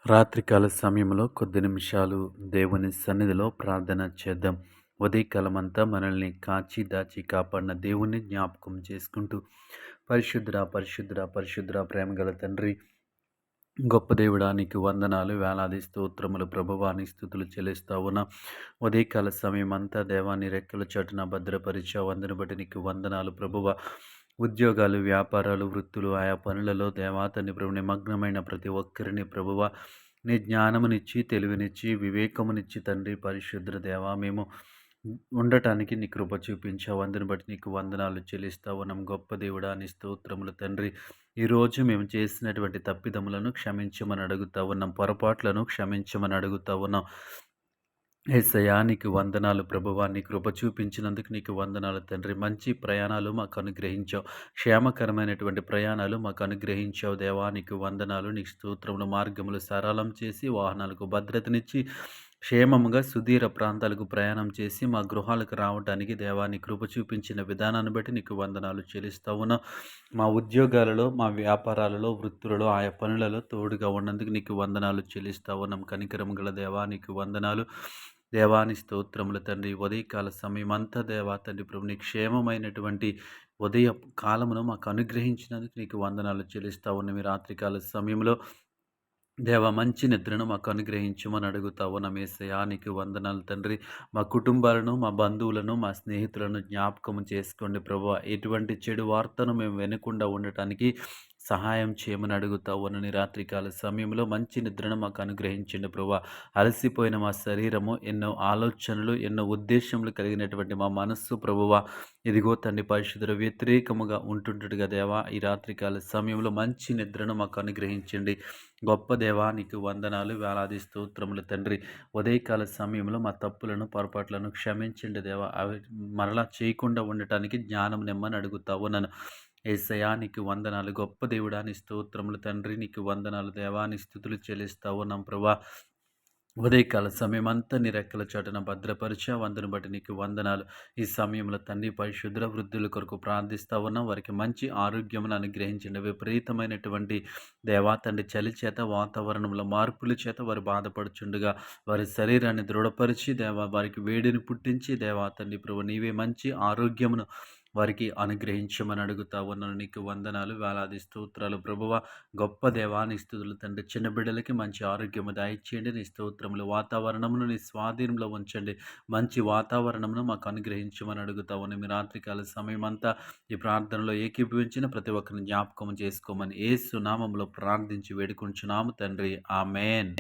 రాత్రికాల సమయంలో కొద్ది నిమిషాలు దేవుని సన్నిధిలో ప్రార్థన చేద్దాం. ఉదయకాలమంతా మనల్ని కాచి దాచి కాపాడిన దేవుణ్ణి జ్ఞాపకం చేసుకుంటూ పరిశుద్ధుడా పరిశుద్ధుడా పరిశుద్ధుడా ప్రేమగల తండ్రి, గొప్ప దేవుడా నీకు వందనాలు, వేలాది స్తోత్రములు ప్రభువా, నీ స్తుతులు చెల్లిస్తా ఉన్నా. ఉదయకాల సమయం అంతా దేవాన్ని రెక్కల చాటున భద్రపరిచావు, అందుని బట్టి నీకు వందనాలు ప్రభువా. ఉద్యోగాలు, వ్యాపారాలు, వృత్తులు, ఆయా పనులలో దేవా తండ్రి ప్రభు నిమగ్నమైన ప్రతి ఒక్కరిని ప్రభువా నీ జ్ఞానమునిచ్చి, తెలివినిచ్చి, వివేకమునిచ్చి తండ్రి పరిశుద్ధ దేవా మేము ఉండటానికి నీ కృప చూపించావు. అందుని బట్టి నీకు వందనాలు చెల్లిస్తా ఉన్నాం. గొప్ప దేవుడా నీ స్తోత్రములు తండ్రి. ఈరోజు మేము చేసినటువంటి తప్పిదములను క్షమించమని అడుగుతా ఉన్నాం. పొరపాట్లను క్షమించమని అడుగుతా ఉన్నాం. యేసయ్యా నీకు వందనాలు ప్రభువా, నీ కృప చూపించినందుకు నీకు వందనాలు తండ్రి. మంచి ప్రయాణాలు మాకు అనుగ్రహించావు, క్షేమకరమైనటువంటి ప్రయాణాలు మాకు అనుగ్రహించావు దేవా, నీకు వందనాలు. నీకు స్తోత్రములు. మార్గములు సరళం చేసి వాహనాలకు భద్రతనిచ్చి క్షేమముగా సుదీర ప్రాంతాలకు ప్రయాణం చేసి మా గృహాలకు రావడానికి దేవా నీ కృప చూపించిన విధానాన్ని బట్టి నీకు వందనాలు చెల్లిస్తా ఉన్నాం. మా ఉద్యోగాలలో, మా వ్యాపారాలలో, వృత్తులలో, ఆయా పనులలో తోడుగా ఉన్నందుకు నీకు వందనాలు చెల్లిస్తా ఉన్నాం. కనికరము గల దేవా నీకు వందనాలు. దేవాని స్తోత్రములు తండ్రి. ఉదయకాల సమయమంతా దేవా తండ్రి ప్రభు నీ క్షేమమైనటువంటి ఉదయ కాలమును మాకు అనుగ్రహించినందుకు నీకు వందనాలు చెల్లిస్తా ఉన్నాం. ఈ రాత్రికాల సమయంలో దేవా మంచి నిద్రను మాకు అనుగ్రహించమని అడుగుతా ఉన్నాం. యేసయ్యా నీకు వందనాలు తండ్రి. మా కుటుంబాలను, మా బంధువులను, మా స్నేహితులను జ్ఞాపకం చేసుకోండి ప్రభువా. ఎటువంటి చెడు వార్తను మేము వినకుండా ఉండటానికి సహాయం చేయమని అడుగుతా ఉన్నాను. రాత్రికాల సమయంలో మంచి నిద్రను మాకు అనుగ్రహించండి ప్రభువా. అలసిపోయిన మా శరీరము, ఎన్నో ఆలోచనలు, ఎన్నో ఉద్దేశములు కలిగినటువంటి మా మనస్సు ప్రభువా, ఇదిగో తండ్రి పరిశుద్ధుల వ్యతిరేకముగా ఉంటుంటుగా దేవా ఈ రాత్రికాల సమయంలో మంచి నిద్రను మాకు అనుగ్రహించండి. గొప్ప దేవా నీకు వందనాలు, వేలాది స్తోత్రములు తండ్రి. ఉదయకాల సమయంలో మా తప్పులను, పొరపాట్లను క్షమించండి దేవా. అవి మరలా చేయకుండా ఉండటానికి జ్ఞానం నిమ్మని అడుగుతా ఉన్నాను. యేసయ్యా నీకు వందనాలు. గొప్ప దేవుడా నీ స్తోత్రములు తండ్రి. నీకు వందనాలు దేవా, నీ స్తుతులు చెల్లిస్తా ఉన్నాం ప్రభా. ఉదయకాల సమయమంతా నీ రెక్కల చాటున భద్రపరిచావు, అందుని బట్టి నీకు వందనాలు. ఈ సమయంలో తండ్రి పరిశుద్ధ వృద్ధుల కొరకు ప్రార్థిస్తా ఉన్నాం. వారికి మంచి ఆరోగ్యమును అనుగ్రహించండి. విపరీతమైనటువంటి దేవా తండ్రి చలి చేత, వాతావరణంలో మార్పుల చేత వారు బాధపడుచుండగా వారి శరీరాన్ని దృఢపరిచి దేవా వారికి వేడిని పుట్టించి దేవా తండ్రి ప్రభు నీవే మంచి ఆరోగ్యమును వారికి అనుగ్రహించమని అడుగుతా ఉన్నాను. నీకు వందనాలు, వేలాది స్తోత్రాలు ప్రభువ. గొప్ప దేవా నీ స్తుతులు తండ్రి. చిన్న బిడ్డలకి మంచి ఆరోగ్యము దయచేయండి. నీ స్తోత్రములు. వాతావరణమును నీ స్వాధీనంలో ఉంచండి. మంచి వాతావరణమును మాకు అనుగ్రహించమని అడుగుతా ఉన్నాను. మీ రాత్రికాల సమయం అంతా ఈ ప్రార్థనలో ఏకీభవించిన ప్రతి ఒక్కరిని జ్ఞాపకం చేసుకోమని యేసు నామములో ప్రార్థించి వేడుకుంటున్నాము తండ్రి. ఆమేన్.